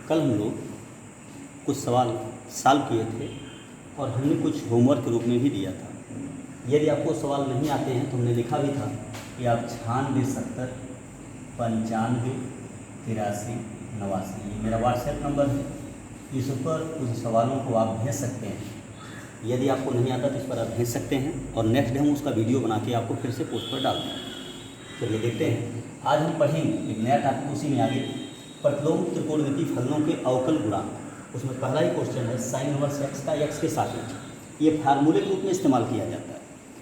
कल हम लोग कुछ सवाल सॉल्व किए थे और हमने कुछ होमवर्क के रूप में भी दिया था। यदि आपको सवाल नहीं आते हैं तो हमने लिखा भी था कि आप 96 70 95 83 89 ये मेरा व्हाट्सएप नंबर है। इस पर कुछ सवालों को आप भेज सकते हैं। यदि आपको नहीं आता तो इस पर आप भेज सकते हैं और नेक्स्ट डे हम उसका वीडियो बना के आपको फिर से पोस्ट पर डाल देंगे। चलिए देखते हैं। आज हम पढ़ेंगे एक नया टॉपिक, उसी में आगे प्रतिलोम त्रिकोणमितीय फलनों के अवकल गुणांक। उसमें पहला ही क्वेश्चन है साइन इनवर्स एक्स का एक्स के सापेक्ष। ये फार्मूले के रूप में इस्तेमाल किया जाता है।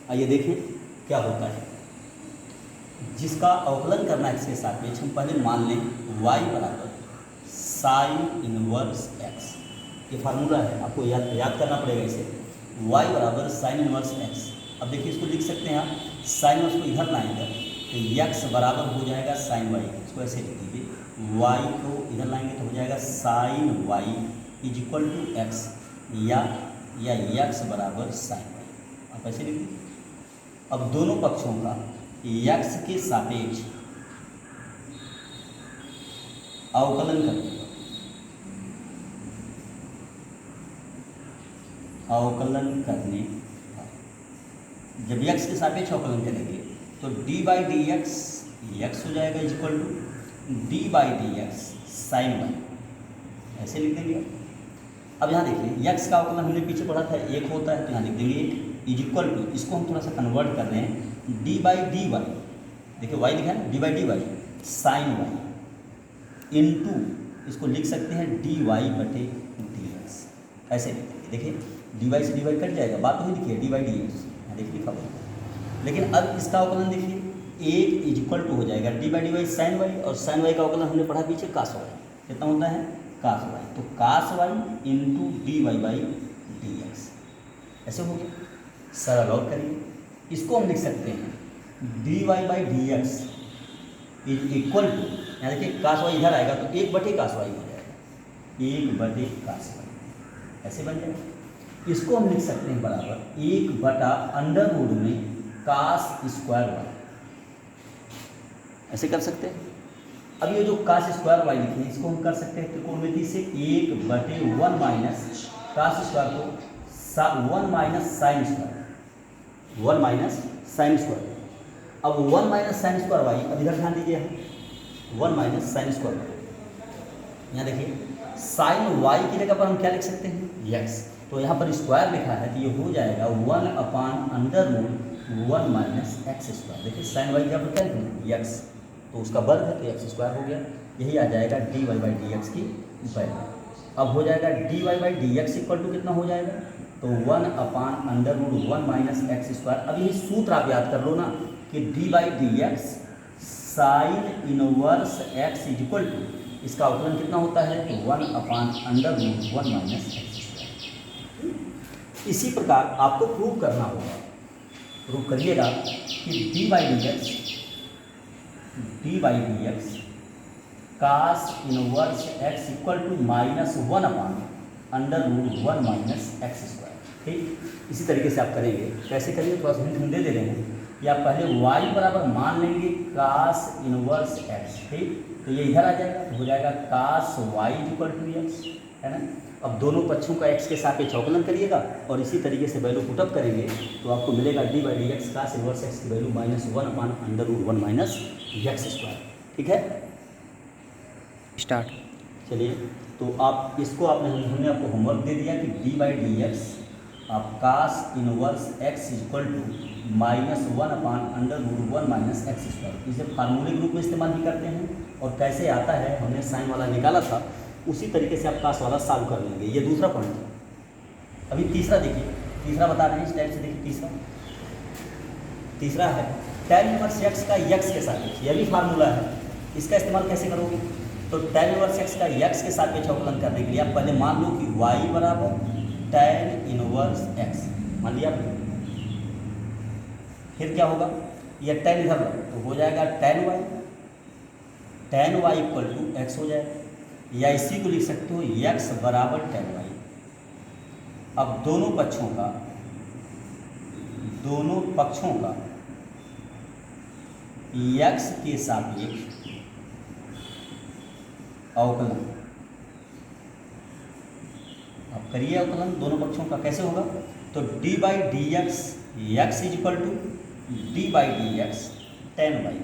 आइए देखें क्या होता है। जिसका अवकलन करना एक्स के सापेक्ष, हम पहले मान लें y बराबर साइन इनवर्स एक्स। ये फार्मूला है, आपको याद करना पड़ेगा इसे। y बराबर साइन इनवर्स एक्स। अब देखिए इसको लिख सकते हैं आप, साइन इनवर्स को इधर लाएंगे तो x बराबर हो जाएगा साइन y। इसको ऐसे लिख दीजिए, y को इधर लाएंगे तो हो जाएगा sine y is equal to x, या x बराबर साइन y। आप ऐसे लिख दीजिए। अब दोनों पक्षों का x के सापेक्ष अवकलन करने जब x के सापेक्ष अवकलन करेंगे तो d by d x x हो जाएगा is equal to d by d x sine y. ऐसे लिख देंगे। अब यहाँ देखिए x का अवकलन हमने पीछे पढ़ा था एक होता है, तो यहाँ लिख देंगे एक इज इक्वल टू, इसको हम थोड़ा सा कन्वर्ट कर रहे हैं, d बाई डी वाई। देखिए y लिखा है ना, d by d y sine y into, इसको लिख सकते हैं dy बटे dx। ऐसे लिख देंगे। देखिए dy से dy कट जाएगा, बात तो ही लिखिए d बाई डी एक्स, देखिए लिखा हुआ। लेकिन अब इसका अवकलन देखिए एक इज इक्वल टू हो जाएगा d by d y sine y, और साइन वाई का अवकलन हमने पढ़ा पीछे कास वाई। कितना होता है कास वाई, तो cos y into d y by d x. ऐसे हो गया। सरल और करिए, इसको हम लिख सकते हैं d y by d x is equal to, यहाँ देखिए कास वाई इधर आएगा तो एक बटे कास वाई हो जाएगा, एक बटे कास वाई। ऐसे बन जाएगा। इसको हम लिख सकते हैं बराबर एक बटा अंडर रूट में कास स्क्वायर वाई। ऐसे कर सकते हैं। अब ये जो कास स्क्वायर वाई लिखे इसको हम कर सकते हैं त्रिकोणमिति से एक बटे वन माइनस कास स्क्वायर को one minus sine square, one minus sine square. अब one minus sine square y, अब इधर ध्यान दीजिए, one minus sine square y. यहाँ देखिए साइन वाई की जगह पर हम क्या लिख सकते हैं एक्स, तो यहाँ पर स्क्वायर लिखा है तो ये हो जाएगा one upon under root one minus x square. देखिए साइन वाई की जगह पर क्या लिखेंगे एक्स, तो उसका वर्ग है तो एक्स स्क्वायर हो गया। यही आ जाएगा d y by d x की वैल्यू। अब हो जाएगा d y by d x equal to कितना हो जाएगा, तो one upon under root one minus x square. अब यही सूत्र आप याद कर लो ना कि d by d x sine inverse x is equal to, इसका अवकलन कितना होता है तो one upon under root one minus x. इसी प्रकार आपको प्रूव करना होगा, प्रूव करिएगा कि d by d x cos inverse x equal to minus one upon under root one minus x square. ठीक, इसी तरीके से आप करेंगे। कैसे करेंगे थोड़ा सा हम दे रहे हैं कि आप पहले y बराबर मान लेंगे कास इनवर्स एक्स। ठीक, तो ये इधर आ जाएगा तो हो जाएगा कास वाई इक्वल टू एक्स, है ना। अब दोनों पक्षों का x के सापेक्ष अवकलन करिएगा और इसी तरीके से वैल्यू पुटअप करेंगे तो आपको मिलेगा d by d x cos inverse x की value minus one upon under root one minus x square. ठीक है, स्टार्ट। चलिए तो आप इसको हमने आपको होमवर्क दे दिया कि डी बाई डी एक्स आप cos inverse x equal to minus one upon under root one minus x square. इसे फार्मूले के रूप में इस्तेमाल भी करते हैं, और कैसे आता है हमने साइन वाला निकाला था उसी तरीके से आप कास वाला सॉल्व कर लेंगे। ये दूसरा पॉइंट है। अभी तीसरा देखिए, तीसरा बता रहे हैं इस टाइप से। देखिए तीसरा है tan इनवर्स एक्स का एक्स के सापेक्ष। यह भी फार्मूला है, इसका इस्तेमाल कैसे करोगे, तो tan इनवर्स एक्स का एक्स के सापेक्ष अवकलन करने के लिए आप पहले मान लो कि y बराबर tan इनवर्स एक्स मान लिया आपने। फिर क्या होगा, यह tan इधर तो हो जाएगा tan y equal to x हो जाएगा, या इसी को लिख सकते हो x बराबर tan y। अब दोनों पक्षों का x के सापेक्ष अवकलन करिए अवकलन दोनों पक्षों का, कैसे होगा? तो d by d x x is equal to d by d x tan y,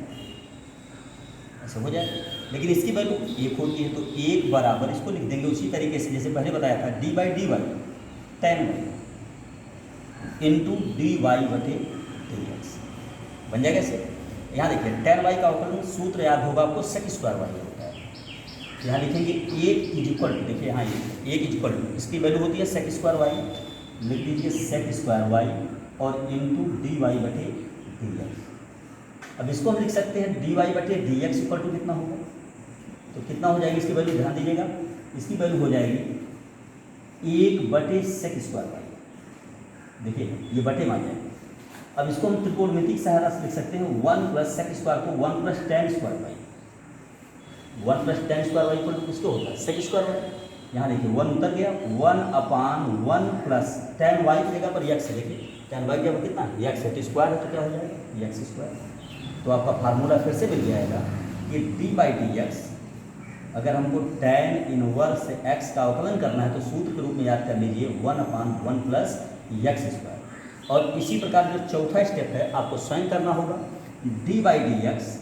ऐसे हो जाए। लेकिन इसकी वैल्यू एक होती है, तो एक बराबर इसको लिख देंगे उसी तरीके से जैसे पहले बताया था, d by d y tan y into d y बटे डी एक्स बन जाएगा ऐसे। यहाँ देखिए टेन वाई का अवकलन सूत्र याद होगा आपको, सेक स्क्वायर वाई होता है। यहाँ लिखेंगे एक इज इक्वल टू, देखिए यहाँ एक इज इक्वल टू, इसकी वैल्यू होती है सेक स्क्वायर वाई, लिख दीजिए सेक स्क्वायर वाई और इंटू डी वाई बटे डी एक्स। अब इसको हम लिख सकते हैं डी वाई बटे डी एक्स इक्वल टू कितना होगा, तो कितना हो जाएगी इसकी वैल्यू, ध्यान दीजिएगा, इसकी वैल्यू हो जाएगी एक बटे सेक स्क्वायर वाई, देखिए ये बटे मान जाएगा। अब इसको हम त्रिकोणमितिक सहारा से लिख सकते हैं, वन प्लस सेक स्क्वायर को one plus tan square y, one plus tan square y equal to किसको होता है, सेक स्क्वायर वाई। यहाँ देखिए वन उतर गया, one upon one plus tan y की जगह पर एक्स है, देखिए टेन वाई की जगह कितना है एक्स है, तो स्क्वायर है तो क्या हो जाएगा एक्स स्क्वायर। तो आपका फार्मूला फिर से मिल जाएगा कि डी बाई डी एक्स, अगर हमको टेन इनवर्स एक्स का अवकलन करना है तो सूत्र के रूप में याद कर लीजिए one upon one plus x square. और इसी प्रकार जो चौथा स्टेप है आपको स्वयं करना होगा, d by d x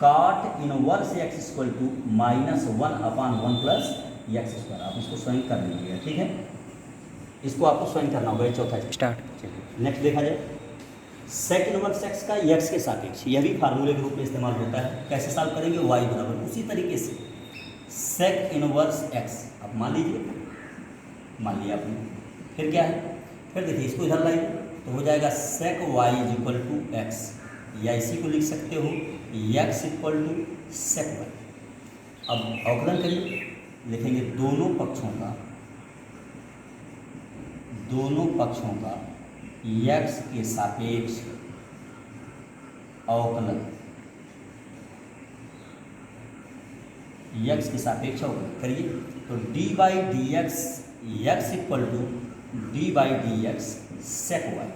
cot inverse x equal to minus one upon one plus x square, आप इसको स्वयं कर लीजिएगा, ठीक है, इसको आपको स्वयं करना होगा, ये चौथा स्टार्ट। चलिए नेक्स्ट देखा जाए, सेक इनवर्स एक्स का एक्स के सापेक्ष, यह भी फार्मूले के रूप में इस्तेमाल होता है। कैसे सॉल्व करेंगे, वाई बराबर उसी तरीके से सेक इनवर्स एक्स, आप मान लीजिए, मान लिया आपने, फिर क्या है, फिर देखिए इसको इधर लाइए तो हो जाएगा sec y is equal to x, या इसी को लिख सकते हो x equal to sec y. अब अवकलन करिए, लिखेंगे दोनों पक्षों का एक्स के सापेक्ष अवकलन, एक्स के सापेक्ष अवकलन करिए, तो d by d x x equal to d by d x sec y,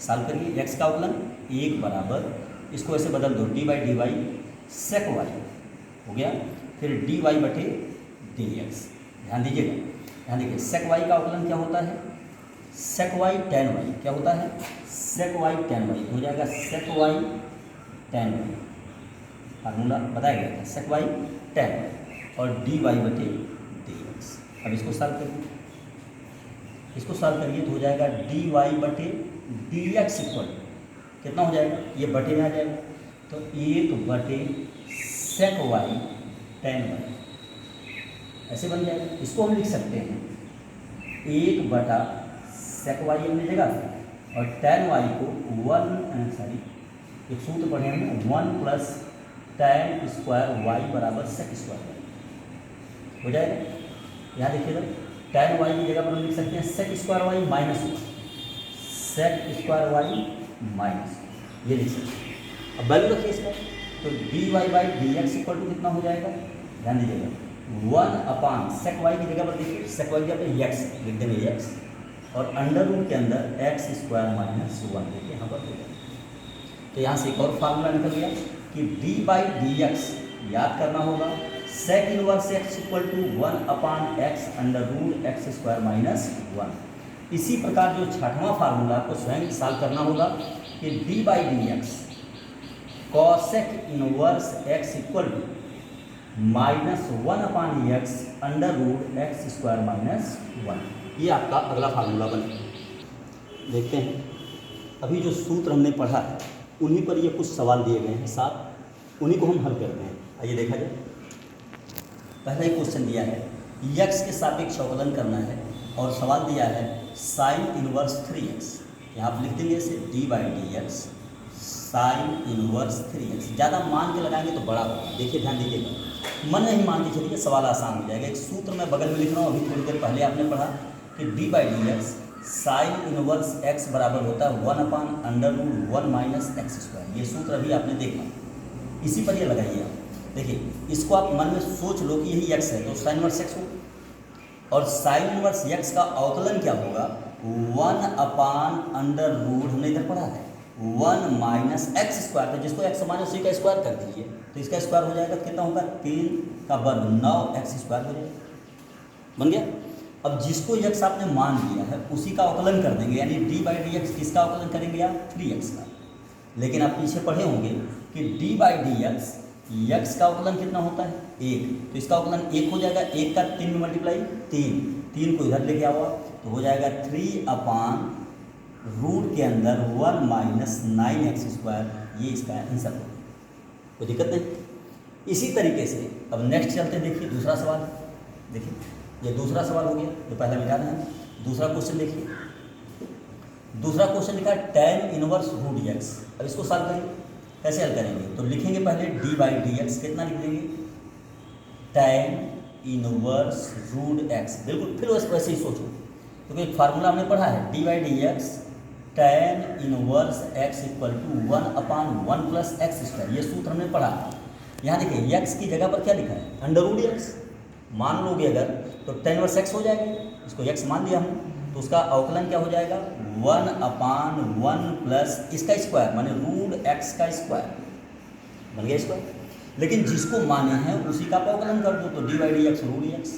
solve करिए, एक्स का अवकलन एक बराबर, इसको ऐसे बदल दो, d by d y sec y हो गया, फिर डी वाई बटे डी एक्स। ध्यान दीजिएगा, ध्यान देखिए सेक वाई का अवकलन क्या होता है, सेक वाई टेन वाई, क्या होता है सेक वाई टेन वाई, हो जाएगा sec y tan y, formula बताया गया था सेक वाई टेन वाई और डी वाई बटे डी एक्स। अब इसको सॉल्व करिए, इसको सॉल्व करिए तो हो जाएगा डी वाई बटे डी एक्स इक्वल कितना हो जाएगा, ये बटे में आ जाएगा, तो एक बटे सेक वाई टेन वाई ऐसे बन जाएगा। इसको हम लिख सकते हैं एक बटा सेक वाई हमने जगह और टेन वाई को एक सूत्र पढ़े हमने, one plus tan square y बराबर सेक स्क्वायर वाई हो जाएगा। यहाँ देखिएगा टेन वाई की जगह पर हम लिख सकते हैं sec square y minus sec square y minus, ये लिख सकते हैं। अब वैल्यू रखिए इसका, तो d y by d x equal to कितना हो जाएगा, ध्यान दीजिएगा, वन अपान सेक वाई की जगह पर देखिए, सेक वाई की जगह पर एक्स लिख देंगे एक्स और अंडर रूट के अंदर एक्स स्क्वायर माइनस वन देखिए यहाँ पर हो जाएगा। तो यहाँ से एक और फार्मूला निकल गया कि डी बाई डी एक्स याद करना होगा, sec inverse x equal to one upon x under root x square minus one. इसी प्रकार जो छठवां फार्मूला को स्वयं सॉल्व करना होगा कि d by d x cosec inverse x equal to minus one upon x under root x square minus one. ये आपका अगला फार्मूला बने। देखते हैं अभी जो सूत्र हमने पढ़ा है उन्हीं पर ये कुछ सवाल दिए गए हैं साथ, उन्हीं को हम हल करते हैं। आइए देखा जाए, पहला ही क्वेश्चन दिया है एक्स के सापेक्ष अवकलन करना है और सवाल दिया है साइन इनवर्स 3x, यहाँ आप लिख देंगे इसे D by d x sine inverse 3x। ज़्यादा मान के लगाएंगे तो बड़ा होगा, देखिए ध्यान दीजिएगा, मन नहीं मान के चलिए सवाल आसान हो जाएगा। एक सूत्र मैं बगल में लिख रहा हूँ, अभी थोड़ी देर पहले आपने पढ़ा कि d by d x sine inverse x बराबर होता है one upon under root one minus x square. ये सूत्र अभी आपने देखा, इसी पर ये लगाइए आप। देखिए इसको आप मन में सोच लो कि यही एक्स है तो साइन इनवर्स एक्स होगा, और साइन इनवर्स एक्स का अवकलन क्या होगा, वन अपान अंडर रूट, हमने इधर पढ़ा है वन माइनस एक्स स्क्वायर, तो जिसको एक्स माइनस उसी का स्क्वायर कर दीजिए तो इसका स्क्वायर हो जाएगा, कितना होगा 3 का वर्ग 9 एक्स स्क्वायर हो जाएगा, बन गया। अब जिसको यक्स आपने मान लिया है उसी का अवकलन कर देंगे, यानी डी बाई डी एक्स किसका अवकलन करेंगे आप, 3x का। लेकिन आप पीछे पढ़े होंगे कि d by d x x का अवकलन कितना होता है, 1, तो इसका अवकलन 1 हो जाएगा। 1 का 3 में मल्टीप्लाई 3 को इधर लेके आओ तो हो जाएगा 3 अपान रूट के अंदर 1 माइनस 9x²। ये इसका आंसर होगा, कोई दिक्कत नहीं। इसी तरीके से अब नेक्स्ट चलते हैं, देखिए दूसरा सवाल। देखिए ये दूसरा सवाल हो गया, जो पहला मिटा रहे हैं। दूसरा क्वेश्चन देखिए, दूसरा क्वेश्चन लिखा है tan इनवर्स रूट एक्स। अब इसको सॉल्व करेंगे, कैसे हल करेंगे, तो लिखेंगे पहले डी बाई डी एक्स, कितना लिख देंगे, tan इनवर्स रूट एक्स। बिल्कुल फिर वैसे ही सोचो, क्योंकि एक फार्मूला हमने पढ़ा है, d by d x tan inverse x equal to 1 upon 1 plus x²। ये सूत्र हमने पढ़ा। यहाँ देखिए x की जगह पर क्या लिखा है, अंडर रूट एक्स। मान लोगे अगर तो tan इनवर्स x हो जाएगा, इसको x मान लिया हमने, तो उसका अवकलन क्या हो जाएगा, 1 अपान 1 प्लस इसका स्क्वायर, माने रूट एक्स का स्क्वायर बन गया स्क्वायर। लेकिन जिसको माने हैं उसी का अवकलन कर दो, तो d by d x root x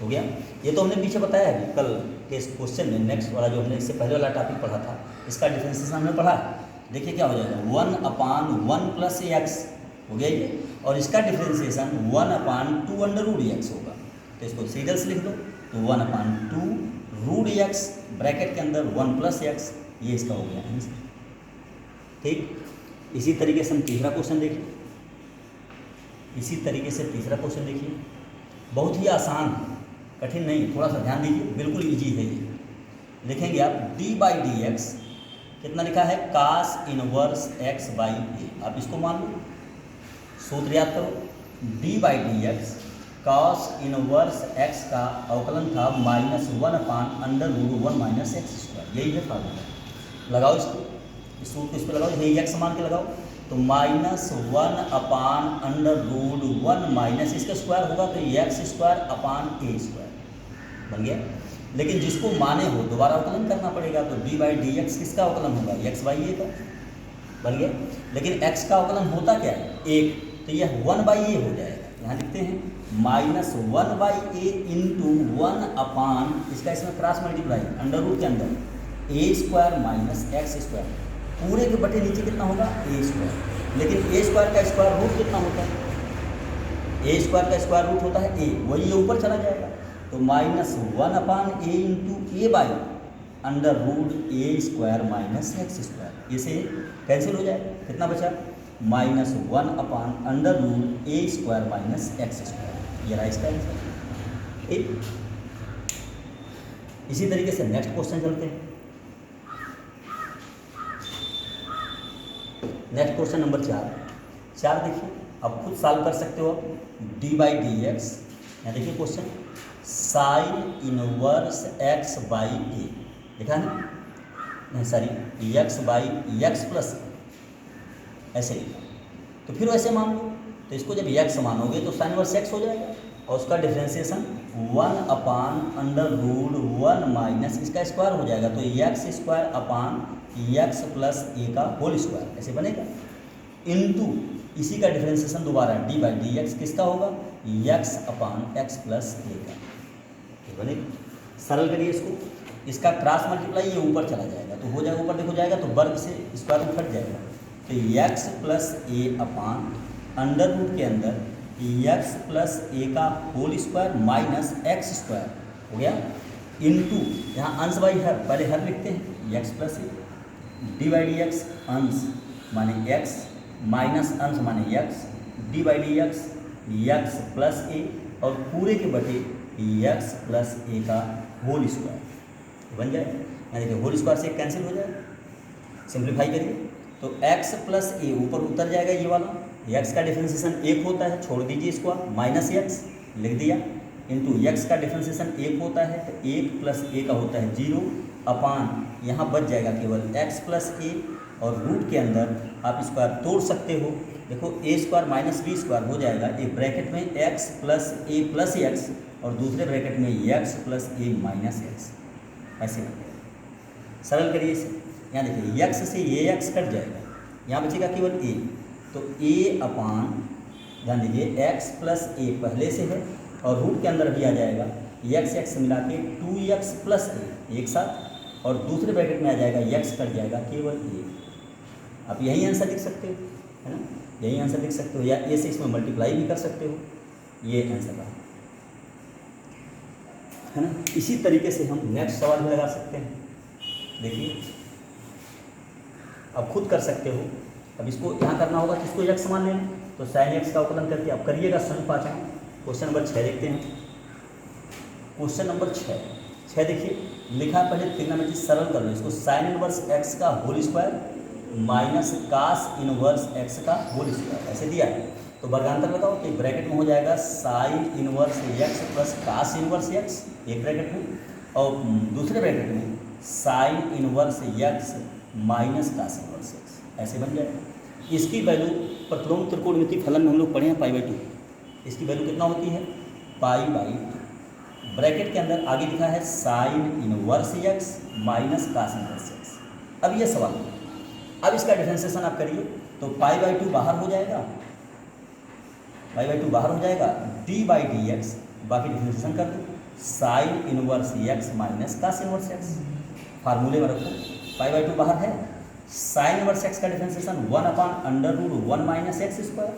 हो गया। ये तो हमने पीछे बताया है कल के इस क्वेश्चन में, नेक्स्ट वाला जो हमने इससे पहले वाला टॉपिक पढ़ा था, इसका डिफरेंशिएशन हमने पढ़ा है। देखिए क्या हो जाएगा, 1 अपान 1 प्लस एक्स हो गया ये, और इसका डिफरेंशिएशन 1 अपान 2 अंडर रूट एक्स होगा। तो इसको सीरियल से लिख दो, तो 1 अपान 2 रूट एक्स ब्रैकेट के अंदर 1 प्लस एक्स, ये इसका हो गया आंसर। ठीक, इसी तरीके से हम तीसरा क्वेश्चन देखिए। इसी तरीके से तीसरा क्वेश्चन देखिए, बहुत ही आसान, कठिन नहीं, थोड़ा सा ध्यान दीजिए, बिल्कुल इजी है ये। लिखेंगे आप डी बाई डी एक्स, कितना लिखा है, कास इनवर्स एक्स बाई ए। आप इसको मान लो, सूत्र याद करो, D by d x cos inverse x का अवकलन था -1 upon under root 1 minus x²। यही है फार्मूला। लगाओ इसको, इस सूत्र को इस पर लगाओ, यही x मान के लगाओ, तो -1 अपान अंडर रूट 1 माइनस इसका स्क्वायर होगा, तो x² अपान a² बन गया। लेकिन जिसको माने हो दोबारा अवकलन करना पड़ेगा, तो डी बाई डी एक्स किसका अवकलन होगा, x बाई ए का बन गया। लेकिन x का अवकलन होता क्या है, 1, तो यह 1 बाई ए हो जाएगा। यहाँ लिखते हैं -1 बाई ए इंटू 1 अपान, इसका इसमें क्रॉस मल्टीप्लाई अंडर रूट के अंदर a² माइनस x², पूरे के बटे नीचे कितना होगा, a²। लेकिन a² का स्क्वायर रूट कितना होता है, a² का स्क्वायर रूट होता है a, वही ये ऊपर चला जाएगा, तो -1 upon a into a by under root a² minus x²। इसे कैंसिल हो जाएगा, कितना बचा, -1 upon under root a² minus x²। ये रहा इसका आंसर। ठीक, इसी तरीके से नेक्स्ट क्वेश्चन चलते हैं। नेक्स्ट क्वेश्चन नंबर 4 देखिए, अब खुद सॉल्व कर सकते हो आप। डी बाई डी एक्स, यहाँ देखिए question, sine inverse x by a लिखा है, नहीं sorry x by x plus ऐसे लिखा, तो फिर वैसे मान लो, तो इसको जब x मानोगे तो साइन इनवर्स x हो जाएगा, और उसका differentiation 1 upon under root 1 minus इसका स्क्वायर हो जाएगा, तो x² अपान x प्लस ए का होल स्क्वायर ऐसे बनेगा, इनटू इसी का डिफरेंशिएशन दोबारा डी बाई डी एक्स किसका होगा, x अपान x प्लस ए का, ये बनेगा। सरल करिए इसको, इसका क्रॉस मल्टीप्लाई ये ऊपर चला जाएगा, तो हो जाएगा, ऊपर देखो जाएगा तो वर्ग से स्क्वायर रूट हट जाएगा, तो x प्लस ए अपान अंडर रूट के अंदर x प्लस ए का होल स्क्वायर माइनस x² हो गया, इनटू यहाँ अंश बाई हर, पहले हर लिखते हैं, x plus a, d by d x अंश माने x माइनस अंश माने x, d by d x plus a, और पूरे के बटे x प्लस ए का होल स्क्वायर बन जाए। यहाँ देखिए होल स्क्वायर से कैंसिल हो जाए, सिंप्लीफाई करिए, तो x प्लस ए ऊपर उतर जाएगा ये वाला, x का डिफरेंशिएशन 1 होता है, छोड़ दीजिए इसको, माइनस x लिख दिया, इंटू x का डिफरेंशिएशन 1 होता है, तो 1 प्लस ए का होता है 0 अपान, यहाँ बच जाएगा केवल x प्लस ए, और रूट के अंदर आप स्क्वायर तोड़ सकते हो, देखो a² माइनस b² हो जाएगा, एक ब्रैकेट में x प्लस ए प्लस x, और दूसरे ब्रैकेट में x प्लस ए माइनस x, ऐसे बन जाएगा। सरल करिए इसे, यहाँ देखिए x से ये x कट जाएगा, यहाँ बचेगा केवल a, तो a अपान, ध्यान दीजिए x प्लस ए पहले से है, और रूट के अंदर भी आ जाएगा एक्स एक्स मिला के 2x प्लस ए एक साथ, और दूसरे ब्रैकेट में आ जाएगा x कट जाएगा केवल ए। आप यही आंसर लिख सकते हो, है ना, यही आंसर लिख सकते हो, या ए से इसमें मल्टीप्लाई भी कर सकते हो, ये आंसर रहा, है ना। इसी तरीके से हम नेक्स्ट सवाल भी लगा सकते हैं। देखिए आप खुद कर सकते हो। अब इसको यहाँ करना होगा, किसको x मान लेना, तो sin x का अवकलन करके आप करिएगा स्वयं पाचन। क्वेश्चन नंबर 6 देखते हैं। क्वेश्चन नंबर 6 देखिए लिखा है, पहले ट्रिग्नोमेट्री सरल कर लो इसको। साइन इनवर्स x का whole square minus cos inverse x का होल स्क्वायर, ऐसे दिया है। तो वर्गांतर लगाओ, तो ब्रैकेट में हो जाएगा sine inverse x plus cos inverse x एक ब्रैकेट में, और दूसरे ब्रैकेट में sine inverse x minus cos inverse x, ऐसे बन जाएगा। इसकी वैल्यू प्रतिलोम त्रिकोणमिति फलन में हम लोग पढ़े हैं π/2। इसकी वैल्यू कितना होती है, π/2। ब्रैकेट के अंदर आगे लिखा है sine inverse x minus cos inverse x। अब ये सवाल, अब इसका डिफरेंशिएशन आप करिए, तो π/2 बाहर हो जाएगा, π/2 बाहर हो जाएगा, d/dx बाकी डिफरेंशिएशन कर दो, sine inverse x minus cos inverse x, फार्मूले में रखो। π/2 बाहर है, साइन इनवर्स x का डिफरेंशिएशन 1/√1 माइनस एक्स स्क्वायर,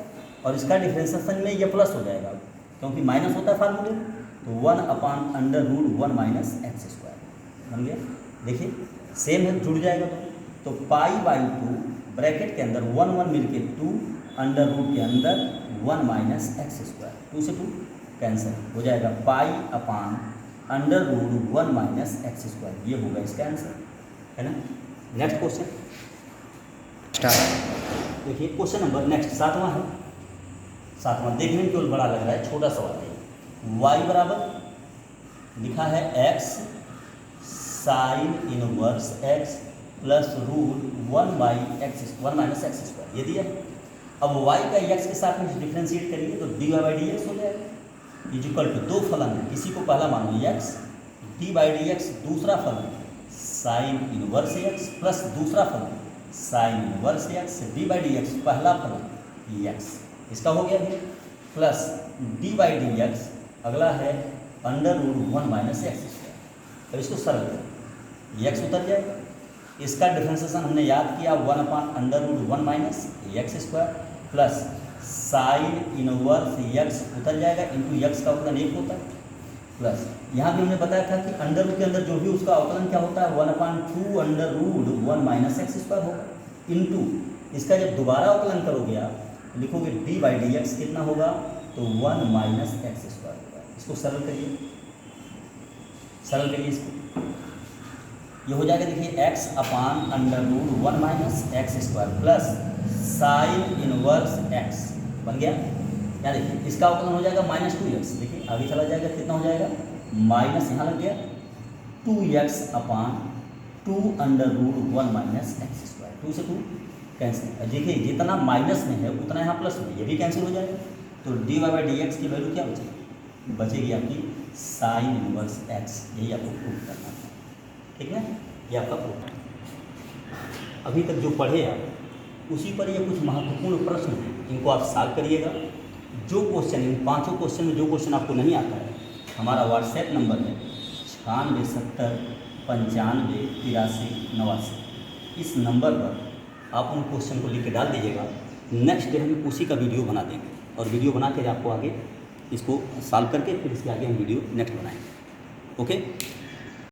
और इसका डिफरेंशिएशन में ये प्लस हो जाएगा क्योंकि माइनस होता है फार्मूले, तो 1/√1 माइनस एक्स स्क्वायर बन गया। देखिए सेम है, जुड़ जाएगा तो π/2 ब्रैकेट के अंदर 1 मिल के 2, अंडर रूट के अंदर 1 माइनस एक्स स्क्वायर, 2 से 2 कैंसिल हो जाएगा, π/√1 माइनस एक्स स्क्वायर, ये होगा इसका आंसर, है ना। Next question start. देखिए क्वेश्चन नंबर नेक्स्ट 7वां है। 7वां देखने में केवल बड़ा लग रहा है, छोटा सवाल है। y बराबर लिखा है x sine inverse x plus root 1 minus x square, ये दिया है। अब y का x के साथ में डिफ्रेंशिएट करिए तो dy/dx हो जाएगा, इजिकल टू दो फलन है, किसी को पहला मानो x, d/dx दूसरा फलन साइन इनवर्स x प्लस दूसरा फलन साइन इनवर्स x, d/dx पहला फलन x, इसका हो गया है, प्लस d/dx अगला है √1 माइनस एक्स स्क्वायर। अब इसको सरल करें, x उतर जाएगा, इसका डिफरेंशिएशन हमने याद किया 1/√1 minus x square, plus sign inverse x उतर जाएगा, इंटू x का अवकलन 1 होता है, प्लस यहाँ भी हमने बताया था कि अंडर रूट के अंदर जो भी उसका अवकलन क्या होता है 1/2√1 माइनस एक्स स्क्वायर होगा, इंटू इसका जब दोबारा अवकलन करोगे आप लिखोगे d/dx कितना होगा, तो 1 माइनस एक्स स्क्वायर होगा। इसको सरल करिए, सरल करिए इसको, ये हो जाएगा देखिए x/√1 minus x square plus sign inverse x बन गया। यहाँ देखिए इसका अवकलन हो जाएगा -2x, देखिए आगे चला जाएगा, कितना हो जाएगा, माइनस यहाँ लग गया 2x/2√1 माइनस एक्स स्क्वायर, 2 से 2 कैंसिल। देखिए जितना माइनस में है उतना यहाँ प्लस में, ये भी कैंसिल हो जाएगा, तो dy/dx की वैल्यू क्या बचेगी, बचेगी आपकी साइन इनवर्स x, यही आपको प्रूफ करना है, ठीक है, ये आपका प्रूफ। अभी तक जो पढ़े आप उसी पर ये कुछ महत्वपूर्ण प्रश्न हैं, इनको आप सॉल्व करिएगा। जो क्वेश्चन, इन 5 क्वेश्चन में जो क्वेश्चन आपको नहीं आता है, हमारा व्हाट्सएप नंबर है 9670958389, इस नंबर पर आप उन क्वेश्चन को लिख के डाल दीजिएगा। नेक्स्ट डे हम उसी का वीडियो बना देंगे, और वीडियो बना के आपको आगे इसको सॉल्व करके फिर इसके आगे हम वीडियो नेक्स्ट बनाएंगे। ओके।